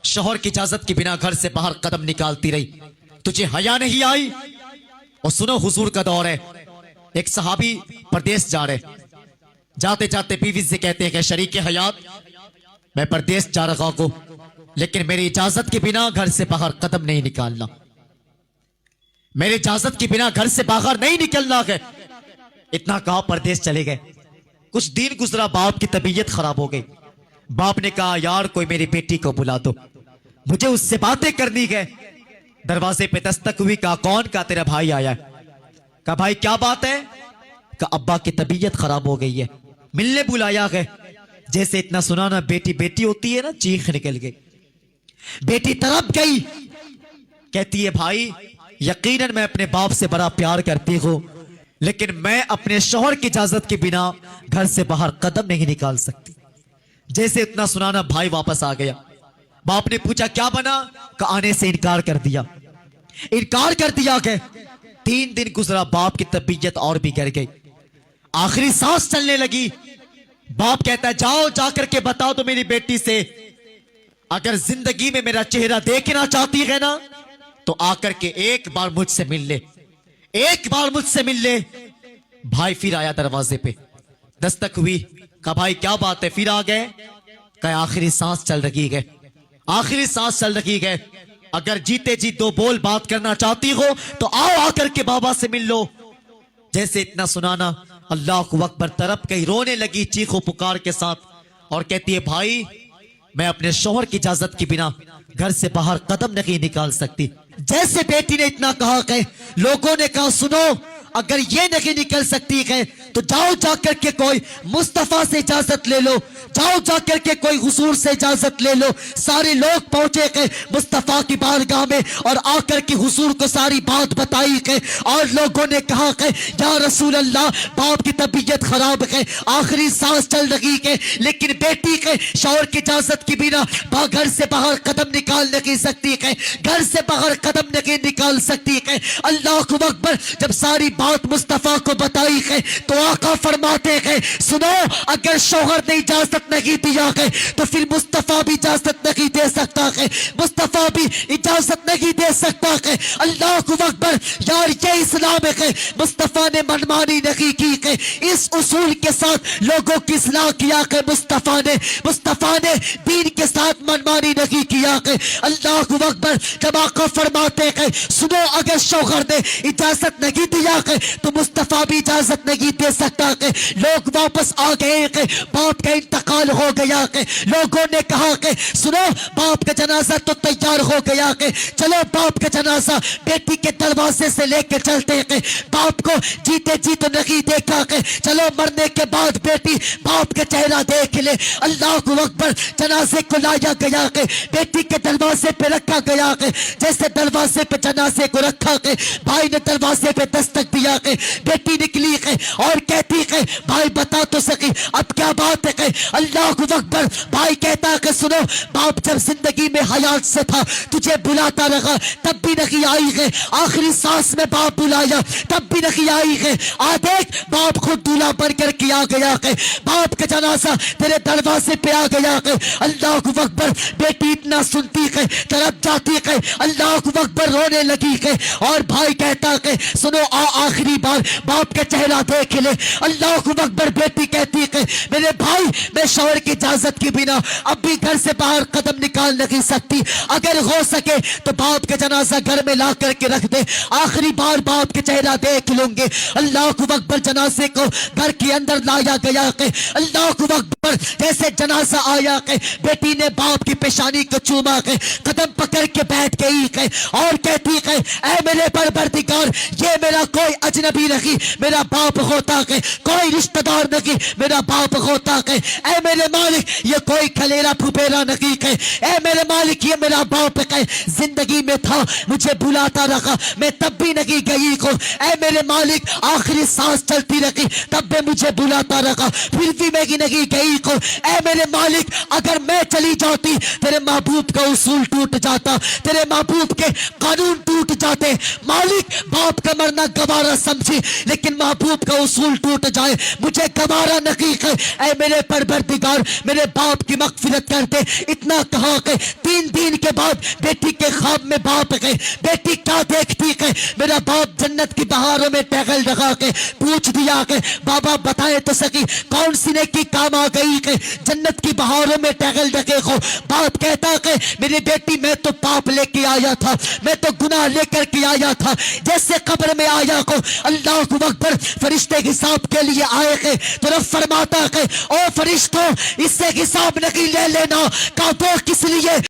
शौहर की इजाजत के बिना घर से बाहर कदम निकालती रही, तुझे हया नहीं आई? और सुनो, हुजूर का दौर है, एक सहाबी परदेश जा रहे, जाते जाते बीवी से कहते हैं कि शरीक हयात, मैं परदेश जा रहा हूं, लेकिन मेरी इजाजत के बिना घर से बाहर कदम नहीं निकालना, मेरी इजाजत के बिना घर से बाहर नहीं निकलना है। इतना कहा, परदेश चले गए। कुछ दिन गुजरा, बाप की तबीयत खराब हो गई। बाप ने कहा, यार कोई मेरी बेटी को बुला दो, मुझे उससे बातें करनी है। दरवाजे पे दस्तक हुई, कहा कौन? का तेरा भाई आया है। कहा भाई क्या बात है? कहा अब्बा की तबीयत खराब हो गई है, मिलने बुलाया है। जैसे इतना सुना ना, बेटी बेटी होती है ना, चीख निकल गई। बेटी तड़प गई, कहती है भाई यकीनन मैं अपने बाप से बड़ा प्यार करती हूं, लेकिन मैं अपने शौहर की इजाजत के बिना घर से बाहर कदम नहीं निकाल सकती। जैसे इतना सुनाना, भाई वापस आ गया। बाप ने पूछा क्या बना? का आने से इनकार कर दिया, इनकार कर दिया। गए 3 दिन गुजरा, बाप की तबीयत और बिगड़ गई, आखिरी सांस चलने लगी। बाप कहता है जाओ जाकर के बताओ तो मेरी बेटी से, अगर जिंदगी में मेरा चेहरा देखना चाहती है ना, तो आकर के एक बार मुझसे मिल ले, एक बार मुझसे मिल ले। भाई फिर आया, दरवाजे पे दस्तक हुई। कहा भाई क्या बात है? फिर आ गए। कहा आखिरी सांस चल रही है, आखिरी सांस चल रही है, अगर जीते जी 2 बोल बात करना चाहती हो तो आओ आकर के बाबा से मिल लो। जैसे इतना सुनाना, अल्लाह अकबर, तरफ गई, रोने लगी चीखों पुकार के साथ, और कहती है भाई मैं अपने शौहर की इजाजत के बिना घर से बाहर कदम नहीं निकाल सकती। जैसे बेटी ने इतना कहा कि लोगों ने कहा सुनो, अगर ये नहीं निकल सकती है तो जाओ जाकर के कोई मुस्तफा से इजाजत ले लो, जाओ जाकर के कोई हुजूर से इजाजत ले लो। सारे लोग पहुंचे गए मुस्तफा की बारगाह में और आकर के हुजूर को सारी बात बताई गई, और लोगों ने कहा कि या रसूल अल्लाह, बाप की तबीयत खराब है, आखिरी सांस चल रही है, लेकिन बेटी के शौहर की इजाजत के बिना घर से बाहर कदम निकाल नहीं सकती है, घर से बाहर कदम नहीं निकाल सकती है। अल्लाह अकबर, जब सारी बात मुस्तफा को बताई है तो आका फरमाते हैं सुनो, अगर शौहर ने इजाजत नहीं दिया है तो फिर मुस्तफा भी इजाजत नहीं दे सकता है, मुस्तफा भी इजाजत नहीं दे सकता है। अल्लाह अकबर, यार ये इस्लाम है, मुस्तफा ने मनमानी नहीं की है, इस उसूल के साथ लोगों की इस्लाह किया है मुस्तफा ने दीन के साथ मनमानी नहीं किया है। अल्लाह अकबर, जब आका फरमाते हैं सुनो, अगर शौहर ने इजाजत नहीं दिया है तो मुस्तफा भी इजाजत नहीं दे सकता है। लोग वापस आ गए हैं, बाप का इंतकाल हो गया है, लोगों ने कहा कि सुनो बाप का जनाजा तो तैयार हो गया है, चलो बाप का जनाजा बेटी के दरवाजे से लेकर चलते हैं। बाप को जीते जी तो नहीं देखा है, चलो मरने के बाद बेटी बाप का चेहरा देख ले। अल्लाह अकबर, जनाजे को लाया गया है, बेटी के दरवाजे पे रखा गया है। जैसे दरवाजे पे जनाजे को रखा है, भाई ने दरवाजे पे दस्तक दिया है, बेटी निकली है और कहती है भाई बता तो सकी अब क्या बात है? अल्लाह अकबर, भाई कहता है कि सुनो, बाप जब जिंदगी में हयात से था तुझे बुलाता रहा तब भी नहीं आई है, आखिरी सांस में बाप बुलाया तब भी नहीं आई है, आ देख बाप खुद दूल्हा बनकर के आ गया है, बाप का जनाजा तेरे दरवाजे पे आ गया है। अल्लाह अकबर, बेटी इतना सुनती है तरफ जाती है, अल्लाह अकबर रोने लगी है, और भाई कहता है सुनो आखिरी बार बाप का चेहरा देख ले। अल्लाह अकबर, बेटी कहती है मेरे भाई मैं शौहर की इजाजत के बिना अब भी घर से बाहर कदम निकाल नहीं सकती, अगर हो सके तो बाप का जनाजा घर में ला करके रख दे, आखिरी बार बाप के चेहरा देख लूंगे। अल्लाह अकबर, जनाजे को घर के अंदर लाया गया है। अल्लाह अकबर, जैसे जनाजा आया है, बेटी ने बाप की पेशानी को चूमा है, कदम पकड़ के बैठ गई है और कहती है ऐ मेरे परवरदिगार, ये मेरा कोई अजनबी नहीं मेरा बाप होता है, कोई रिश्तेदार नहीं मेरा बाप होता है, ऐ मेरे मालिक ये कोई खलेरा फुफेरा नहीं है, ऐ मेरे मालिक ये मेरा बाप है, जिंदगी में था मुझे बुलाता रखा मैं तब भी नहीं गई को, ऐ मेरे मालिक आखिरी सांस चलती रही तब भी मुझे बुलाता रखा फिर भी मैं नहीं गई को, ऐ मेरे मालिक अगर मैं चली जाती तेरे महबूब का उसूल टूट जाता, तेरे महबूब के कानून टूट जाते। मालिक बाप का मरना गवारा समझी लेकिन महबूब का उसूल رسول ٹوٹ جائے مجھے گوارا نہیں ہے، اے میرے پروردگار میرے باپ کی مغفرت کر دے۔ اتنا کہا کہ 3 دن کے بعد بیٹی کے خواب میں باپ گئے، بیٹی کیا دیکھتی ہے؟ میرا باپ جنت کی بہاروں میں ٹہل رہا کہ پوچھ دیا کہ بابا بتائے تو سکی کون سی نیکی کام آ گئی کہ جنت کی بہاروں میں ٹہل رہے ہو؟ باپ کہتا کہ میری بیٹی میں تو پاپ لے کے آیا تھا، میں تو گناہ لے کر کے آیا تھا، جیسے قبر میں آیا کو اللہ اکبر فرشتے حساب کے لیے آئے گے تو رب فرماتا کہ او فرشتوں اس سے حساب نہیں لے لینا، کہا وہ کس لیے؟